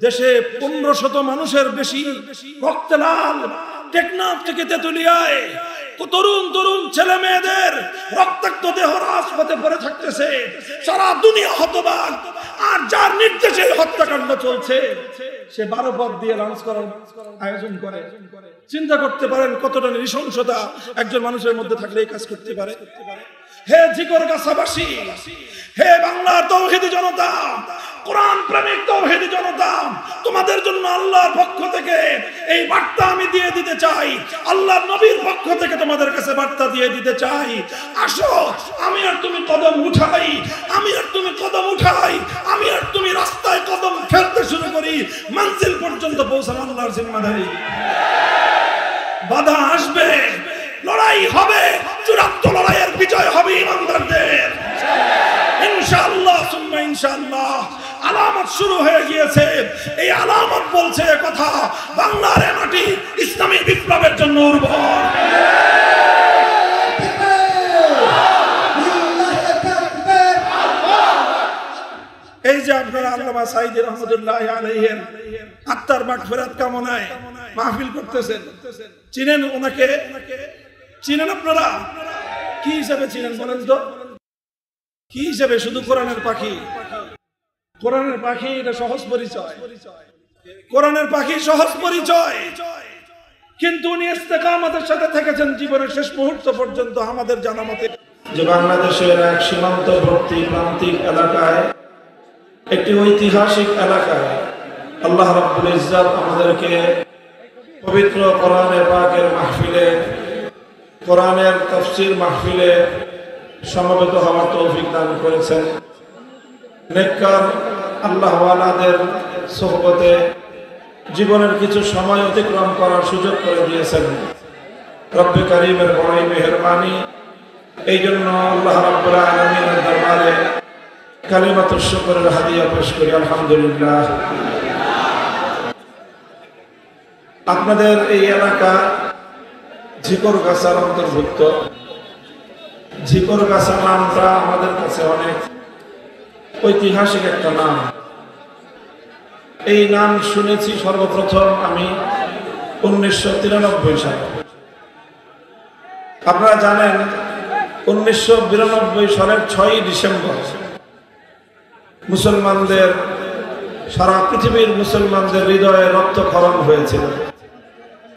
দেশে 1500 মানুষের বেশি রক্তে লাল টেকনাফ থেকে তেতুলিয়ায় তরুণ তরুণ ছেলে মেয়েদের রক্তাক্ত দেহ রাজপথে পড়ে থাকতেছে, সারা দুনিয়া হতবাক। আর যার নির্দেশে হত্যাকাণ্ড চলছে সে 12 পথ দিয়ে লঞ্চ করার আয়োজন করে। চিন্তা করতে পারেন কতটা নৃশংসতা একজন মানুষের মধ্যে থাকলে এই কাজ করতে পারে। হে ঝিকরগাছাবাসী, হে বাংলার তাওহীদি জনতা, কোরআন প্রেমিক তাওহীদি জনতা, তোমাদের জন্য আল্লাহর পক্ষ থেকে এই বার্তা আমি দিয়ে দিতে চাই, আল্লাহর নবীর পক্ষ থেকে তোমাদের কাছে বার্তা দিয়ে দিতে চাই। আসো আমি আর তুমি কদম উঠাই, আমি আর তুমি কদম উঠাই, আমি আর তুমি রাস্তায় কদম ফেলতে শুরু করি, মঞ্জিল পর্যন্ত পৌঁছানো আল্লাহর জিম্মাদারি। বাধা আসবে, লড়াই হবে, চূড়ান্ত লড়াইয়ের বিজয় হবে ইমানদারদের ইনশাআল্লাহ সুম্মা ইনশাআল্লাহ। আলামত শুরু হয়ে গিয়েছে, এই আলামত বলছে কথা বাংলার মাটি ইসলামী বিপ্লবের জন্য উর্বর। এই যে আপনারা আল্লামা সাঈদী রহমাতুল্লাহি আলাইহির আত্মার মাগফিরাত কামনায় মাহফিল করতেছেন, চিনেন ওনাকে? চিনেন আপনারা? কি হিসাবে চিনেন বলেন তো? কি হিসাবে? শুধু কোরআনের পাখি। কোরআনের পাখি এটা সহজ পরিচয়, কোরআনের পাখি সহজ পরিচয়। কিন্তু উনি ইস্তেকামতের সাথে থেকেছেন জীবনের শেষ মুহূর্ত পর্যন্ত। আমাদের জানা মতে যে বাংলাদেশের এক সীমান্তবর্তী প্রান্তিক এলাকায়, একটি ঐতিহাসিক এলাকায় আল্লাহ রাব্বুল ইজ্জত আমাদেরকে পবিত্র কোরআনের পাকের মাহফিলে, কোরআনের তাফসীর মাহফিলে সমবেত হওয়ার তৌফিক দান করেছেন। নেককার আল্লাহওয়ালাদের সোহবতে জীবনের কিছু সময় অতিক্রম করার সুযোগ করে দিয়েছেন। রব্বে কারীমের বড়ই মেহেরবানি। এই জন্য আল্লাহ রাব্বুল আলামিনের দরবারে কালিমাতুশ শুকরের হাদিয়া পেশ করি, আলহামদুলিল্লাহ। আপনাদের এই এলাকা ঝিকরগাছার অন্তর্ভুক্ত। ঝিকরগাছা নামটা আমাদের কাছে অনেক ঐতিহাসিক একটা নাম। এই নাম শুনেছি সর্বপ্রথম আমি 1993 সালে। আপনারা জানেন 1992 সালের 6ই ডিসেম্বর মুসলমানদের, সারা পৃথিবীর মুসলমানদের হৃদয়ে রক্তক্ষরণ হয়েছিল।